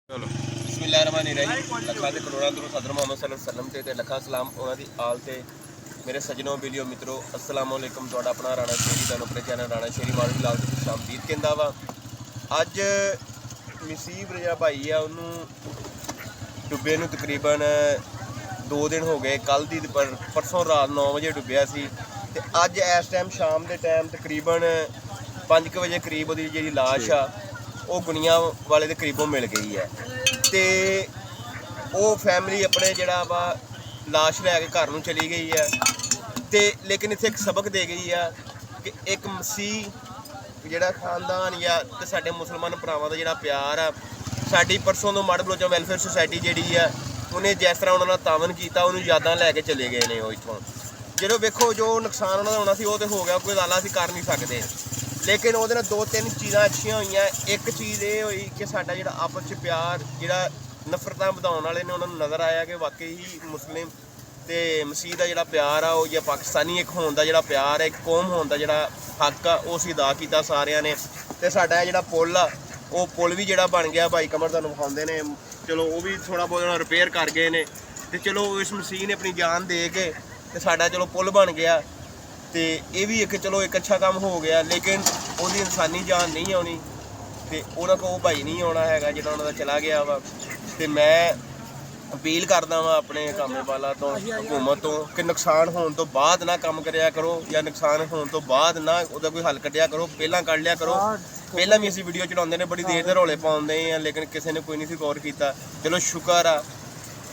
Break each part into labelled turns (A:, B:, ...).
A: ਚਲੋ
B: ਬਿਸਮਿल्लाहिर्रहमानिर्रहीम। ਲੱਖਾਂ ਤੇ ਕਰੋੜਾਂ ਦਰੂਦ ਹਜ਼ਰਤ ਮੁਹੰਮਦ सल्लल्लाहु अलैहि वसल्लम ਤੇ ਲੱਖਾਂ ਸਲਾਮ ਉਹਨਾਂ ਦੀ ਆਲ ਤੇ ਮੇਰੇ ਸੱਜਣੋ ਬੇਲੀਓ ਮਿੱਤਰੋ ਅਸਲਾਮ ਵਾਲੇਕਮ। ਤੁਹਾਡਾ ਆਪਣਾ ਰਾਣਾ ਸ਼ੇਰੀ ਤੁਹਾਨੂੰ ਆਪਣੇ ਚੈਨਲ ਰਾਣਾ ਸ਼ੇਰੀ ਮਾਰੂਲ ਲਾਲ ਤੇ ਸ਼ਾਮਦੀਦ ਕਹਿੰਦਾ ਵਾ। ਅੱਜ ਨਸੀਬ ਰਜਾ ਭਾਈ ਆ ਉਹਨੂੰ ਡੁੱਬੇ ਨੂੰ ਤਕਰੀਬਨ 2 ਦਿਨ ਹੋ ਗਏ। ਕੱਲ ਦੀ ਪਰਸੋਂ ਰਾਤ 9 ਵਜੇ ਡੁੱਬਿਆ ਸੀ ਤੇ ਅੱਜ ਇਸ ਟਾਈਮ ਸ਼ਾਮ ਦੇ ਟਾਈਮ ਤਕਰੀਬਨ 5 ਵਜੇ ਕਰੀਬ ਉਹਦੀ ਜਿਹੜੀ ਲਾਸ਼ ਆ ਉਹ ਗੁਣੀਆਂ ਵਾਲੇ ਦੇ ਕਰੀਬੋਂ ਮਿਲ ਗਈ ਹੈ। ਤੇ ਉਹ ਫੈਮਿਲੀ ਆਪਣੇ ਜਿਹੜਾ ਵਾ ਲਾਸ਼ ਲੈ ਕੇ ਘਰ ਨੂੰ ਚਲੀ ਗਈ ਹੈ। ਤੇ ਲੇਕਿਨ ਇੱਥੇ ਇੱਕ ਸਬਕ ਦੇ ਗਈ ਆ ਕਿ ਇੱਕ ਮਸੀਹ ਜਿਹੜਾ ਖਾਨਦਾਨ ਜਾਂ ਤੇ ਸਾਡੇ ਮੁਸਲਮਾਨ ਭਰਾਵਾਂ ਦਾ ਜਿਹੜਾ ਪਿਆਰ ਆ, ਸਾਡੀ ਪਰਸੋਂ ਤੋਂ ਮੜ ਬਲੋਚਾਂ ਵੈਲਫੇਅਰ ਸੁਸਾਇਟੀ ਜਿਹੜੀ ਆ ਉਹਨੇ ਜਿਸ ਤਰ੍ਹਾਂ ਉਹਨਾਂ ਨਾਲ ਤਾਵਨ ਕੀਤਾ ਉਹਨੂੰ ਯਾਦਾਂ ਲੈ ਕੇ ਚਲੇ ਗਏ ਨੇ ਉਹ ਇੱਥੋਂ। ਜਦੋਂ ਵੇਖੋ ਜੋ ਨੁਕਸਾਨ ਉਹਨਾਂ ਦਾ ਹੋਣਾ ਸੀ ਉਹ ਤਾਂ ਹੋ ਗਿਆ, ਕੋਈ ਗੱਲ ਅਸੀਂ ਕਰ ਨਹੀਂ ਸਕਦੇ। ਲੇਕਿਨ ਉਹਦੇ ਨਾਲ 2-3 ਚੀਜ਼ਾਂ ਅੱਛੀਆਂ ਹੋਈਆਂ। ਇੱਕ ਚੀਜ਼ ਇਹ ਹੋਈ ਕਿ ਸਾਡਾ ਜਿਹੜਾ ਆਪਸ 'ਚ ਪਿਆਰ, ਜਿਹੜਾ ਨਫ਼ਰਤਾਂ ਵਧਾਉਣ ਵਾਲੇ ਨੇ ਉਹਨਾਂ ਨੂੰ ਨਜ਼ਰ ਆਇਆ ਕਿ ਵਾਕਈ ਹੀ ਮੁਸਲਿਮ ਤੇ ਮਸੀਹ ਦਾ ਜਿਹੜਾ ਪਿਆਰ ਆ ਉਹ ਜਾਂ ਪਾਕਿਸਤਾਨੀ ਇੱਕ ਹੋਣ ਦਾ ਜਿਹੜਾ ਪਿਆਰ ਹੈ, ਇੱਕ ਕੌਮ ਹੋਣ ਦਾ ਜਿਹੜਾ ਹੱਕ ਆ ਉਹ ਅਸੀਂ ਅਦਾ ਕੀਤਾ ਸਾਰਿਆਂ ਨੇ। ਤੇ ਸਾਡਾ ਜਿਹੜਾ ਪੁੱਲ ਆ ਉਹ ਪੁੱਲ ਵੀ ਜਿਹੜਾ ਬਣ ਗਿਆ, ਭਾਈ ਕਮਰ ਤੁਹਾਨੂੰ ਵਿਖਾਉਂਦੇ ਨੇ, ਚਲੋ ਉਹ ਵੀ ਥੋੜ੍ਹਾ ਬਹੁਤ ਰਿਪੇਅਰ ਕਰ ਗਏ ਨੇ। ਤੇ ਚਲੋ ਇਸ ਮਸੀਹ ਨੇ ਆਪਣੀ ਜਾਨ ਦੇ ਕੇ ਤੇ ਸਾਡਾ ਚਲੋ ਪੁੱਲ ਬਣ ਗਿਆ। ਤੇ ਇਹ ਵੀ ਇੱਕ ਚਲੋ ਇੱਕ ਅੱਛਾ ਕੰਮ ਹੋ ਗਿਆ। ਲੇਕਿਨ ਉਹਦੀ ਇਨਸਾਨੀ ਜਾਨ ਨਹੀਂ ਆਉਣੀ ਤੇ ਉਹਨਾਂ ਕੋਲ ਉਹ ਭਾਈ ਨਹੀਂ ਆਉਣਾ ਹੈਗਾ ਜਿਹੜਾ ਉਹਨਾਂ ਦਾ ਚਲਾ ਗਿਆ ਵਾ। ਤੇ ਮੈਂ ਅਪੀਲ ਕਰਦਾ ਵਾਂ ਆਪਣੇ ਕਾਮੇ ਵਾਲਾ ਤੋਂ, ਹਕੂਮਤ ਤੋਂ ਕਿ ਨੁਕਸਾਨ ਹੋਣ ਤੋਂ ਬਾਅਦ ਨਾ ਕੰਮ ਕਰਿਆ ਕਰੋ ਜਾਂ ਨੁਕਸਾਨ ਹੋਣ ਤੋਂ ਬਾਅਦ ਨਾ ਉਹਦਾ ਕੋਈ ਹੱਲ ਕੱਢਿਆ ਕਰੋ, ਪਹਿਲਾਂ ਕੱਢ ਲਿਆ ਕਰੋ। ਪਹਿਲਾਂ ਵੀ ਅਸੀਂ ਵੀਡੀਓ ਚੜਾਉਂਦੇ ਨੇ, ਬੜੀ ਦੇਰ ਦੇ ਰੌਲੇ ਪਾਉਂਦੇ ਆ, ਲੇਕਿਨ ਕਿਸੇ ਨੇ ਕੋਈ ਨਹੀਂ ਸੀ ਗੌਰ ਕੀਤਾ। ਚਲੋ ਸ਼ੁਕਰ ਆ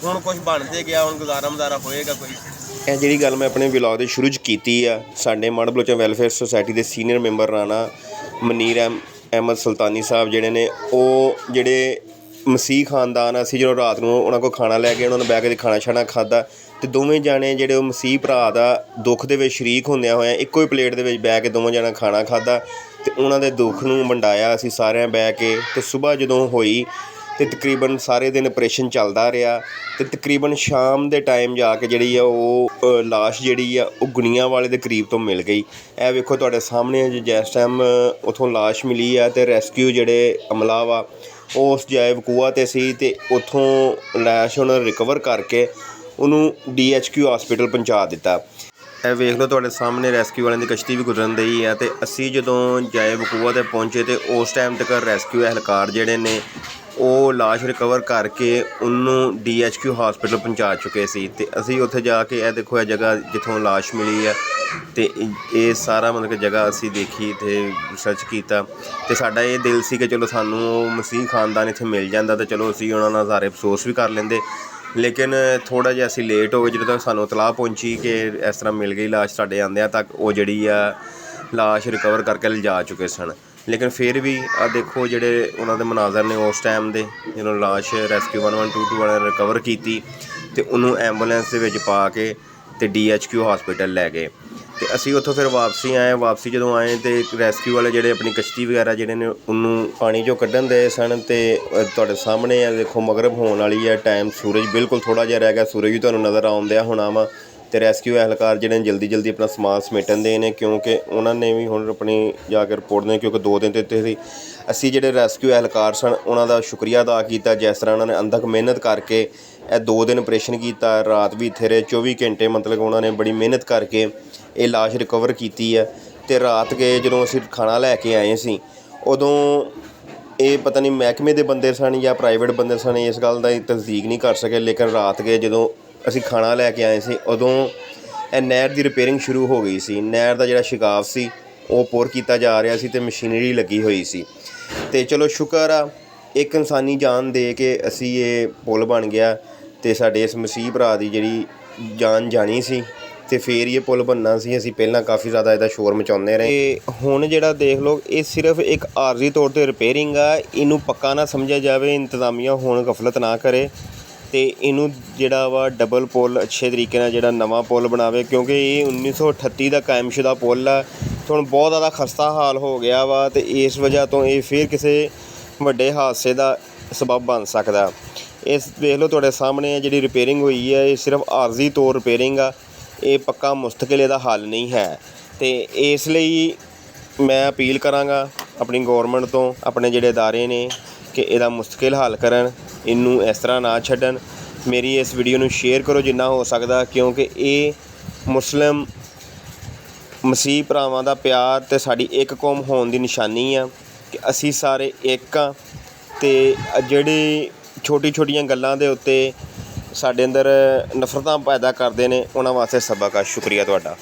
B: ਹੁਣ ਕੁਝ ਬਣ ਤੇ ਗਿਆ, ਹੁਣ ਗੁਜ਼ਾਰਾ ਮਜ਼ਾਰਾ ਹੋਏਗਾ ਕੋਈ। ਇਹ ਜਿਹੜੀ ਗੱਲ ਮੈਂ ਆਪਣੇ ਵਲੌਗ ਦੇ ਸ਼ੁਰੂ 'ਚ ਕੀਤੀ ਆ, ਸਾਡੇ ਮੜ ਬਲੋਚਾਂ ਵੈਲਫੇਅਰ ਸੁਸਾਇਟੀ ਦੇ ਸੀਨੀਅਰ ਮੈਂਬਰ ਰਾਣਾ ਮਨੀਰ ਅਹਿਮਦ ਸੁਲਤਾਨੀ ਸਾਹਿਬ ਜਿਹੜੇ ਨੇ, ਉਹ ਜਿਹੜੇ ਮਸੀਹ ਖਾਨਦਾਨ ਆ, ਅਸੀਂ ਜਦੋਂ ਰਾਤ ਨੂੰ ਉਹਨਾਂ ਕੋਲ ਖਾਣਾ ਲੈ ਕੇ ਉਹਨਾਂ ਨੂੰ ਬਹਿ ਕੇ ਖਾਣਾ ਛਾਣਾ ਖਾਧਾ ਅਤੇ ਦੋਵੇਂ ਜਾਣੇ ਜਿਹੜੇ ਉਹ ਮਸੀਹ ਭਰਾ ਦਾ ਦੁੱਖ ਦੇ ਵਿੱਚ ਸ਼ਰੀਕ ਹੁੰਦਿਆਂ ਹੋਇਆਂ ਇੱਕੋ ਹੀ ਪਲੇਟ ਦੇ ਵਿੱਚ ਬਹਿ ਕੇ ਦੋਵਾਂ ਜਾਣਾ ਖਾਣਾ ਖਾਧਾ ਅਤੇ ਉਹਨਾਂ ਦੇ ਦੁੱਖ ਨੂੰ ਵੰਡਾਇਆ ਅਸੀਂ ਸਾਰਿਆਂ ਬਹਿ ਕੇ। ਅਤੇ ਸੁਬਾਹ ਜਦੋਂ ਹੋਈ ਅਤੇ ਤਕਰੀਬਨ ਸਾਰੇ ਦਿਨ ਆਪਰੇਸ਼ਨ ਚੱਲਦਾ ਰਿਹਾ ਅਤੇ ਤਕਰੀਬਨ ਸ਼ਾਮ ਦੇ ਟਾਈਮ ਜਾ ਕੇ ਜਿਹੜੀ ਆ ਉਹ ਲਾਸ਼ ਜਿਹੜੀ ਆ ਉਹ ਗੁਣੀਆਂ ਵਾਲੇ ਦੇ ਕਰੀਬ ਤੋਂ ਮਿਲ ਗਈ। ਇਹ ਵੇਖੋ ਤੁਹਾਡੇ ਸਾਹਮਣੇ ਜਿਸ ਟਾਈਮ ਉੱਥੋਂ ਲਾਸ਼ ਮਿਲੀ ਆ ਅਤੇ ਰੈਸਕਿਊ ਜਿਹੜੇ ਅਮਲਾ ਵਾ ਉਹ ਉਸ ਜਾਏ ਵਕੂਆ 'ਤੇ ਸੀ ਅਤੇ ਉੱਥੋਂ ਲਾਸ਼ ਉਹਨਾਂ ਨੇ ਰਿਕਵਰ ਕਰਕੇ ਉਹਨੂੰ DHQ ਹਸਪੀਟਲ ਪਹੁੰਚਾ ਦਿੱਤਾ। ਇਹ ਵੇਖ ਲਓ ਤੁਹਾਡੇ ਸਾਹਮਣੇ ਰੈਸਕਿਊ ਵਾਲਿਆਂ ਦੀ ਕਸ਼ਤੀ ਵੀ ਗੁਜ਼ਰਨ ਦਈ ਹੈ। ਅਤੇ ਅਸੀਂ ਜਦੋਂ ਜਾਏ ਵਕੂਆ 'ਤੇ ਪਹੁੰਚੇ ਅਤੇ ਉਸ ਟਾਈਮ ਤੱਕ ਰੈਸਕਿਊ ਅਹਿਲਕਾਰ ਜਿਹੜੇ ਨੇ ਉਹ ਲਾਸ਼ ਰਿਕਵਰ ਕਰਕੇ ਉਹਨੂੰ DHQ ਹਸਪੀਟਲ ਪਹੁੰਚਾ ਚੁੱਕੇ ਸੀ। ਅਤੇ ਅਸੀਂ ਉੱਥੇ ਜਾ ਕੇ ਇਹ ਦੇਖੋ ਇਹ ਜਗ੍ਹਾ ਜਿੱਥੋਂ ਲਾਸ਼ ਮਿਲੀ ਹੈ ਅਤੇ ਇਹ ਸਾਰਾ ਮਤਲਬ ਕਿ ਜਗ੍ਹਾ ਅਸੀਂ ਦੇਖੀ ਅਤੇ ਰਿਸਰਚ ਕੀਤਾ ਅਤੇ ਸਾਡਾ ਇਹ ਦਿਲ ਸੀ ਕਿ ਚਲੋ ਸਾਨੂੰ ਉਹ ਮਸੀਹ ਖਾਨਦਾਨ ਇੱਥੇ ਮਿਲ ਜਾਂਦਾ ਤਾਂ ਚਲੋ ਅਸੀਂ ਉਹਨਾਂ ਨਾਲ ਸਾਰੇ ਅਫਸੋਸ ਵੀ ਕਰ ਲੈਂਦੇ। ਲੇਕਿਨ ਥੋੜ੍ਹਾ ਜਿਹਾ ਅਸੀਂ ਲੇਟ ਹੋ ਗਏ। ਜਦੋਂ ਤੱਕ ਸਾਨੂੰ ਇਤਲਾਹ ਪਹੁੰਚੀ ਕਿ ਇਸ ਤਰ੍ਹਾਂ ਮਿਲ ਗਈ ਲਾਸ਼, ਸਾਡੇ ਆਉਂਦਿਆਂ ਤੱਕ ਉਹ ਜਿਹੜੀ ਆ ਲਾਸ਼ ਰਿਕਵਰ ਕਰਕੇ ਲਿਜਾ ਚੁੱਕੇ ਸਨ। ਲੇਕਿਨ ਫਿਰ ਵੀ ਆਹ ਦੇਖੋ ਜਿਹੜੇ ਉਹਨਾਂ ਦੇ ਮਨਾਜ਼ਰ ਨੇ ਉਸ ਟਾਈਮ ਦੇ, ਜਦੋਂ ਲਾਸ਼ ਰੈਸਕਿਊ 1122 ਵਾਲਿਆਂ ਨੇ ਰਿਕਵਰ ਕੀਤੀ ਅਤੇ ਉਹਨੂੰ ਐਂਬੂਲੈਂਸ ਦੇ ਵਿੱਚ ਪਾ ਕੇ ਅਤੇ DHQ ਹਸਪੀਟਲ ਲੈ ਗਏ। ਅਤੇ ਅਸੀਂ ਉੱਥੋਂ ਫਿਰ ਵਾਪਸੀ ਆਏ। ਵਾਪਸੀ ਜਦੋਂ ਆਏ ਅਤੇ ਰੈਸਕਿਊ ਵਾਲੇ ਜਿਹੜੇ ਆਪਣੀ ਕਸ਼ਤੀ ਵਗੈਰਾ ਜਿਹੜੇ ਨੇ ਉਹਨੂੰ ਪਾਣੀ 'ਚੋਂ ਕੱਢਣ ਦੇ ਸਨ। ਅਤੇ ਤੁਹਾਡੇ ਸਾਹਮਣੇ ਆ ਦੇਖੋ ਮਗਰਬ ਹੋਣ ਵਾਲੀ ਹੈ ਟਾਈਮ, ਸੂਰਜ ਬਿਲਕੁਲ ਥੋੜ੍ਹਾ ਜਿਹਾ ਰਹਿ ਗਿਆ, ਸੂਰਜ ਵੀ ਤੁਹਾਨੂੰ ਨਜ਼ਰ ਆਉਣ ਦਿਆ ਹੋਣਾ ਵਾ। ਅਤੇ ਰੈਸਕਿਊ ਅਹਿਲਕਾਰ ਜਿਹੜੇ ਨੇ ਜਲਦੀ ਆਪਣਾ ਸਮਾਨ ਸਮੇਟਣ ਦੇ ਨੇ, ਕਿਉਂਕਿ ਉਹਨਾਂ ਨੇ ਵੀ ਹੁਣ ਆਪਣੀ ਜਾ ਕੇ ਰਿਪੋਰਟ ਦੇਣੀ, ਕਿਉਂਕਿ 2 ਦਿਨ ਤੇ ਇੱਥੇ ਸੀ। ਅਸੀਂ ਜਿਹੜੇ ਰੈਸਕਿਊ ਅਹਿਲਕਾਰ ਸਨ ਉਹਨਾਂ ਦਾ ਸ਼ੁਕਰੀਆ ਅਦਾ ਕੀਤਾ, ਜਿਸ ਤਰ੍ਹਾਂ ਉਹਨਾਂ ਨੇ ਅੰਧਕ ਮਿਹਨਤ ਕਰਕੇ ਇਹ 2 ਦਿਨ ਆਪਰੇਸ਼ਨ ਕੀਤਾ, ਰਾਤ ਵੀ ਇੱਥੇ ਰਹੇ 24 ਘੰਟੇ, ਮਤਲਬ ਉਹਨਾਂ ਨੇ ਬੜੀ ਮਿਹਨਤ ਕਰਕੇ ਇਹ ਲਾਸ਼ ਰਿਕਵਰ ਕੀਤੀ ਹੈ। ਅਤੇ ਰਾਤ ਗਏ ਜਦੋਂ ਅਸੀਂ ਖਾਣਾ ਲੈ ਕੇ ਆਏ ਸੀ ਉਦੋਂ ਇਹ ਪਤਾ ਨਹੀਂ ਮਹਿਕਮੇ ਦੇ ਬੰਦੇ ਸਨ ਜਾਂ ਪ੍ਰਾਈਵੇਟ ਬੰਦੇ ਸਨ, ਇਸ ਗੱਲ ਦਾ ਤਸਦੀਕ ਨਹੀਂ ਕਰ ਸਕੇ। ਲੇਕਿਨ ਰਾਤ ਗਏ ਜਦੋਂ ਅਸੀਂ ਖਾਣਾ ਲੈ ਕੇ ਆਏ ਸੀ ਉਦੋਂ ਇਹ ਨਹਿਰ ਦੀ ਰਿਪੇਅਰਿੰਗ ਸ਼ੁਰੂ ਹੋ ਗਈ ਸੀ। ਨਹਿਰ ਦਾ ਜਿਹੜਾ ਸ਼ਿਗਾਫ ਸੀ ਉਹ ਪੋਰ ਕੀਤਾ ਜਾ ਰਿਹਾ ਸੀ ਅਤੇ ਮਸ਼ੀਨਰੀ ਲੱਗੀ ਹੋਈ ਸੀ। ਅਤੇ ਚਲੋ ਸ਼ੁਕਰ ਆ ਇੱਕ ਇਨਸਾਨੀ ਜਾਨ ਦੇ ਕੇ ਅਸੀਂ ਇਹ ਪੁੱਲ ਬਣ ਗਿਆ ਅਤੇ ਸਾਡੇ ਇਸ ਮਸੀਹ ਭਰਾ ਦੀ ਜਿਹੜੀ ਜਾਨ ਜਾਣੀ ਸੀ ਅਤੇ ਫਿਰ ਇਹ ਪੁੱਲ ਬਣਨਾ ਸੀ। ਅਸੀਂ ਪਹਿਲਾਂ ਕਾਫੀ ਜ਼ਿਆਦਾ ਇਹਦਾ ਸ਼ੋਰ ਮਚਾਉਂਦੇ ਰਹੇ। ਅਤੇ ਹੁਣ ਜਿਹੜਾ ਦੇਖ ਲਓ ਇਹ ਸਿਰਫ ਇੱਕ ਆਰਜ਼ੀ ਤੌਰ 'ਤੇ ਰਿਪੇਅਰਿੰਗ ਆ, ਇਹਨੂੰ ਪੱਕਾ ਨਾ ਸਮਝਿਆ ਜਾਵੇ, ਇੰਤਜ਼ਾਮੀਆ ਹੁਣ ਗਫਲਤ ਨਾ ਕਰੇ ਅਤੇ ਇਹਨੂੰ ਜਿਹੜਾ ਵਾ ਡਬਲ ਪੁੱਲ ਅੱਛੇ ਤਰੀਕੇ ਨਾਲ ਜਿਹੜਾ ਨਵਾਂ ਪੁੱਲ ਬਣਾਵੇ, ਕਿਉਂਕਿ ਇਹ 1938 ਦਾ ਕਾਇਮਸ਼ੁਦਾ ਪੁੱਲ ਆ। ਹੁਣ ਬਹੁਤ ਜ਼ਿਆਦਾ ਖਸਤਾ ਹਾਲ ਹੋ ਗਿਆ ਵਾ ਅਤੇ ਇਸ ਵਜ੍ਹਾ ਤੋਂ ਇਹ ਫਿਰ ਕਿਸੇ ਵੱਡੇ ਹਾਦਸੇ ਦਾ ਸਬੱਬ ਬਣ ਸਕਦਾ। ਇਸ ਦੇਖ ਲਓ ਤੁਹਾਡੇ ਸਾਹਮਣੇ ਜਿਹੜੀ ਰਿਪੇਅਰਿੰਗ ਹੋਈ ਹੈ ਇਹ ਸਿਰਫ ਆਰਜ਼ੀ ਤੌਰ ਰਿਪੇਅਰਿੰਗ ਆ, ਇਹ ਪੱਕਾ ਮੁਸਤਕਿਲ ਇਹਦਾ ਹੱਲ ਨਹੀਂ ਹੈ। ਅਤੇ ਇਸ ਲਈ ਮੈਂ ਅਪੀਲ ਕਰਾਂਗਾ ਆਪਣੀ ਗੌਰਮੈਂਟ ਤੋਂ, ਆਪਣੇ ਜਿਹੜੇ ਅਦਾਰੇ ਨੇ ਕਿ ਇਹਦਾ ਮੁਸਤਕਿਲ ਹੱਲ ਕਰਨ ਇਹਨੂੰ ਇਸ ਤਰ੍ਹਾਂ ਨਾ ਛੱਡਣ। ਮੇਰੀ ਇਸ ਵੀਡੀਓ ਨੂੰ ਸ਼ੇਅਰ ਕਰੋ ਜਿੰਨਾ ਹੋ ਸਕਦਾ, ਕਿਉਂਕਿ ਇਹ ਮੁਸਲਿਮ ਮਸੀਹ ਭਰਾਵਾਂ ਦਾ ਪਿਆਰ ਅਤੇ ਸਾਡੀ ਇੱਕ ਕੌਮ ਹੋਣ ਦੀ ਨਿਸ਼ਾਨੀ ਆ ਕਿ ਅਸੀਂ ਸਾਰੇ ਇੱਕ ਹਾਂ। ਅਤੇ ਜਿਹੜੀ ਛੋਟੀ ਛੋਟੀਆਂ ਗੱਲਾਂ ਦੇ ਉੱਤੇ ਸਾਡੇ ਅੰਦਰ ਨਫ਼ਰਤਾਂ ਪੈਦਾ ਕਰਦੇ ਨੇ, ਉਹਨਾਂ ਵਾਸਤੇ ਸਬਕ ਆ। ਸ਼ੁਕਰੀਆ ਤੁਹਾਡਾ।